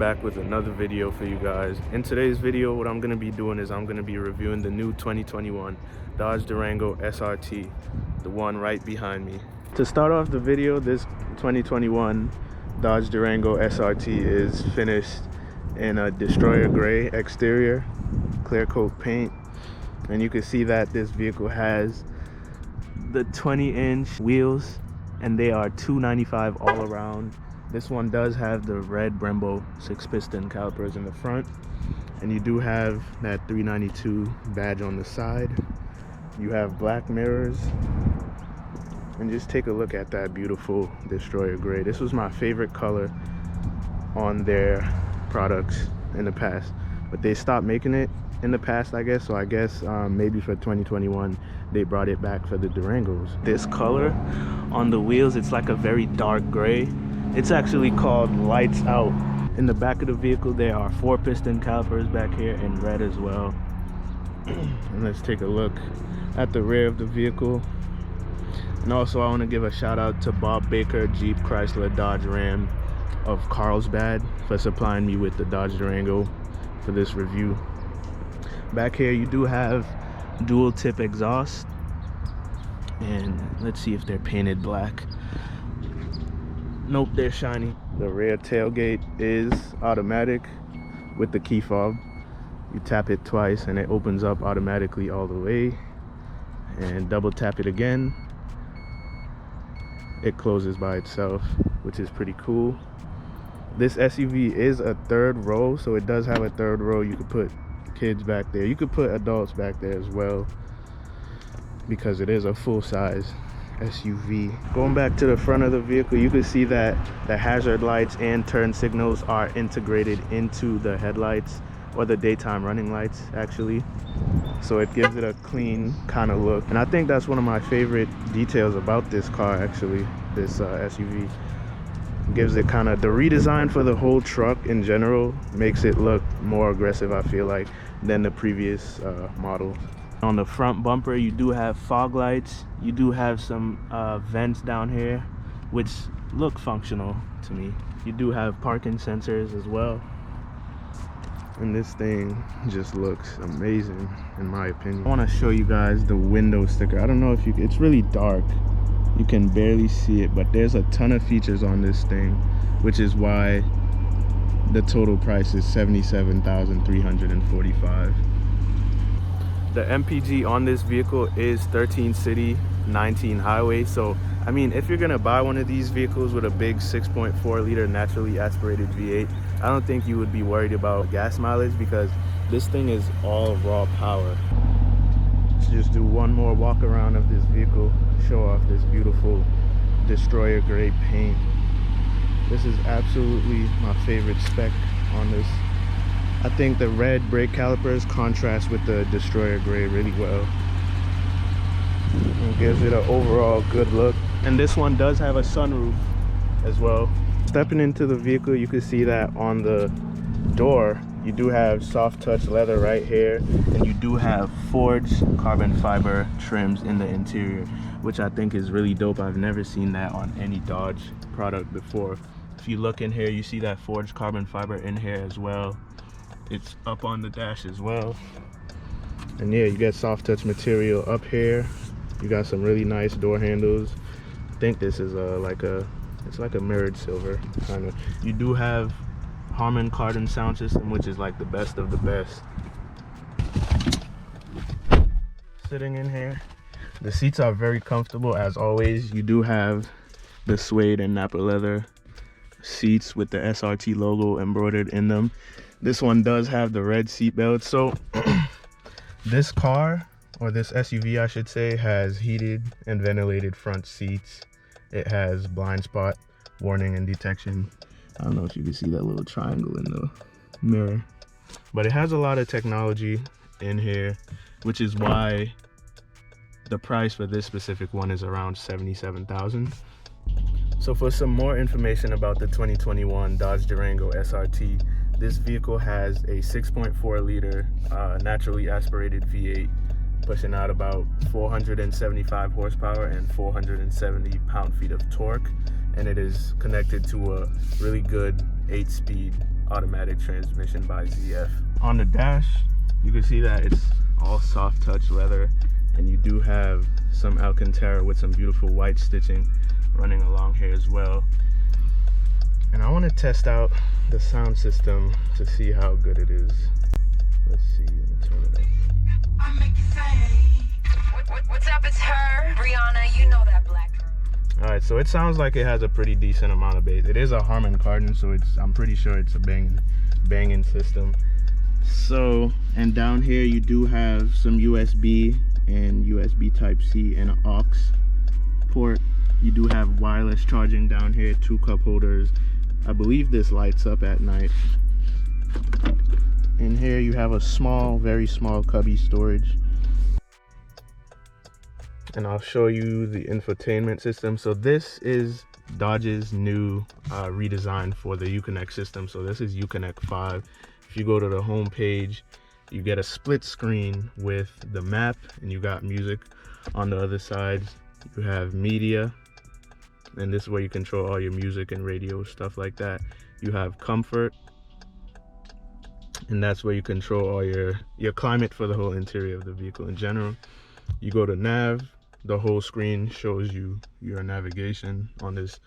back with another video for you guys. In today's video, what I'm going to be doing is I'm going to be reviewing the new 2021 Dodge Durango SRT, the one right behind me. To start off the video, this 2021 Dodge Durango SRT is finished in a destroyer gray exterior, clear coat paint, and you can see that this vehicle has the 20-inch wheels and they are 295 all around. This one does have the red Brembo 6-piston calipers in the front, and you do have that 392 badge on the side. You have black mirrors, and just take a look at that beautiful destroyer gray. This was my favorite color on their products in the past, but they stopped making it in the past, I guess. So I guess maybe for 2021 they brought it back for the Durangos. This color on the wheels, it's like a very dark gray. It's actually called lights out. In the back of the vehicle there are 4-piston calipers back here in red as well. And let's take a look at the rear of the vehicle. And also I want to give a shout out to BoB Baker Jeep Chrysler Dodge Ram of Carlsbad for supplying me with the Dodge Durango for this review. Back here you do have dual tip exhaust, and let's see if they're painted black. Nope, they're shiny. The rear tailgate is automatic with the key fob. You tap it twice and it opens up automatically all the way, and double tap it again, it closes by itself, which is pretty cool. This SUV is a third row, so it does have a third row. You could put kids back there, you could put adults back there as well, because it is a full-size SUV. Going back to the front of the vehicle, you can see that the hazard lights and turn signals are integrated into the headlights, or the daytime running lights actually, so it gives it a clean kind of look. And I think that's one of my favorite details about this car actually, this SUV. Gives it kind of the redesign for the whole truck in general, makes it look more aggressive, I feel like, than the previous model. On the front bumper you do have fog lights, you do have some vents down here which look functional to me. You do have parking sensors as well, and this thing just looks amazing in my opinion. I want to show you guys the window sticker. I don't know if it's really dark, you can barely see it, but there's a ton of features on this thing, which is why the total price is $77,345. The MPG on this vehicle is 13 city, 19 highway. So I mean, if you're gonna buy one of these vehicles with a big 6.4 liter naturally aspirated V8, I don't think you would be worried about gas mileage, because this thing is all raw power. Let's just do one more walk around of this vehicle, show off this beautiful destroyer gray paint. This is absolutely my favorite spec on this. I think the red brake calipers contrast with the destroyer gray really well. It gives it an overall good look. And this one does have a sunroof as well. Stepping into the vehicle, you can see that on the door you do have soft touch leather right here, and you do have forged carbon fiber trims in the interior, which I think is really dope. I've never seen that on any Dodge product before. If you look in here, you see that forged carbon fiber in here as well. It's up on the dash as well. And yeah, you get soft touch material up here. You got some really nice door handles. I think this is it's like a mirrored silver kind of. You do have Harman Kardon sound system, which is like the best of the best. Sitting in here, the seats are very comfortable as always. You do have the suede and Napa leather seats with the SRT logo embroidered in them. This one does have the red seat belt. So this car, or this SUV I should say, has heated and ventilated front seats. It has blind spot warning and detection. I don't know if you can see that little triangle in the mirror, but it has a lot of technology in here, which is why the price for this specific one is around $77,000. So for some more information about the 2021 Dodge Durango SRT, this vehicle has a 6.4 liter naturally aspirated V8 pushing out about 475 horsepower and 470 pound-feet of torque, and it is connected to a really good 8-speed automatic transmission by ZF. On the dash, you can see that it's all soft touch leather, and you do have some Alcantara with some beautiful white stitching running along here as well. And I want to test out the sound system to see how good it is. Let's see, let me turn it up. I make you say, what's up, it's her, Brianna, you know that black girl. Alright, so it sounds like it has a pretty decent amount of bass. It is a Harman Kardon, so I'm pretty sure it's a banging system. So, and down here you do have some USB and USB Type-C and an aux port. You do have wireless charging down here, 2 cup holders. I believe this lights up at night. In here you have a small, very small cubby storage. And I'll show you the infotainment system. So this is Dodge's new redesign for the Uconnect system. So this is Uconnect 5. If you go to the home page, you get a split screen with the map, and you got music on the other side. You have media, and this is where you control all your music and radio, stuff like that. You have comfort, and that's where you control all your climate for the whole interior of the vehicle in general. You go to nav, the whole screen shows you your navigation on this.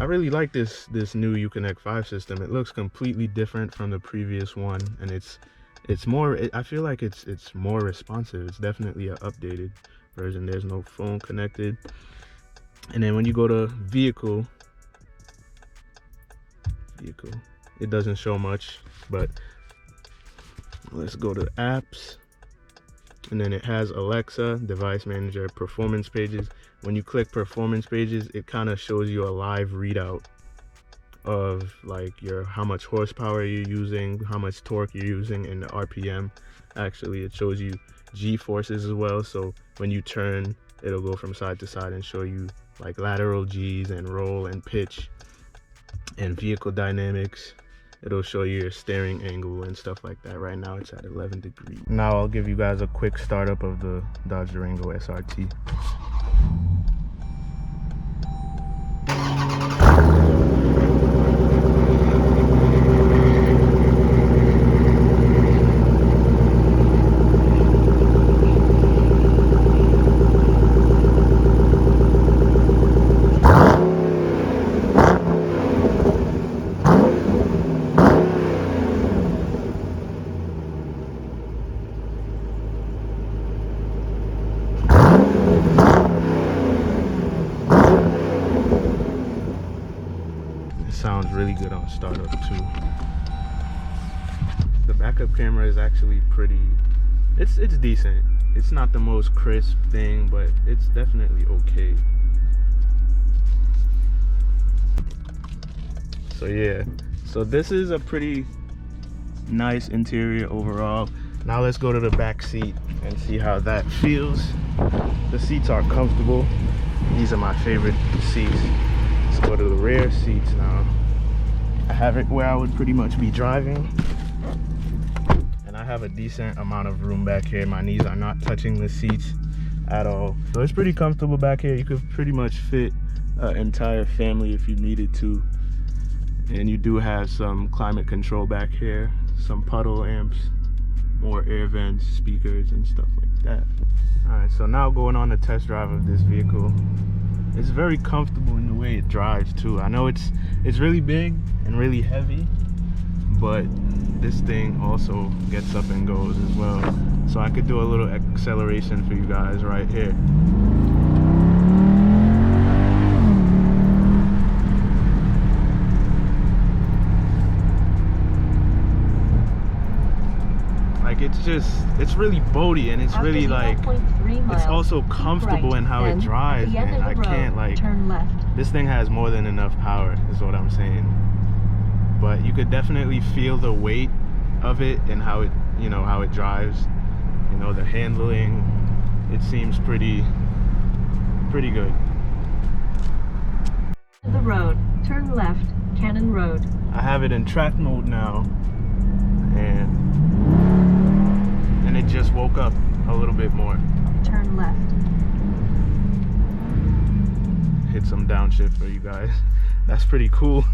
I really like this new Uconnect 5 system. It looks completely different from the previous one, and it's more, I feel like it's more responsive. It's definitely an updated version. There's no phone connected. And then when you go to vehicle, it doesn't show much, but let's go to apps. And then it has Alexa, device manager, performance pages. When you click performance pages, it kind of shows you a live readout of like how much horsepower you're using, how much torque you're using, and the RPM. Actually, it shows you G-forces as well. So when you turn, it'll go from side to side and show you like lateral G's and roll and pitch. And vehicle dynamics, it'll show you your steering angle and stuff like that. Right now it's at 11 degrees. Now I'll give you guys a quick startup of the Dodge Durango SRT. Sounds really good on startup too. The backup camera is actually pretty, it's decent. It's not the most crisp thing, but it's definitely okay. So yeah, so this is a pretty nice interior overall. Now let's go to the back seat and see how that feels. The seats are comfortable. These are my favorite seats. Let's go to the rear seats now. I have it where I would pretty much be driving, and I have a decent amount of room back here. My knees are not touching the seats at all, so it's pretty comfortable back here. You could pretty much fit an entire family if you needed to. And you do have some climate control back here, some puddle amps, more air vents, speakers, and stuff like that. Alright, so now going on the test drive of this vehicle. It's very comfortable in the way it drives too. I know it's really big and really heavy, but this thing also gets up and goes as well. So I could do a little acceleration for you guys right here. Like it's really boaty, and it's really like, it's also comfortable in how it drives, man. I can't like, turn left. This thing has more than enough power is what I'm saying. But you could definitely feel the weight of it and how it, you know, how it drives. You know, the handling, it seems pretty good. The road, turn left, Cannon Road. I have it in track mode now, and it just woke up a little bit more. Turn left. Hit some downshift for you guys. That's pretty cool.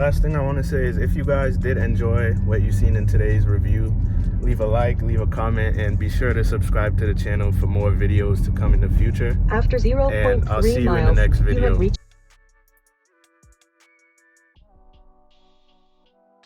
last thing I want to say is, if you guys did enjoy what you've seen in today's review, leave a like, leave a comment, and be sure to subscribe to the channel for more videos to come in the future. After 0.3 And I'll see you in the miles, next you have video. reached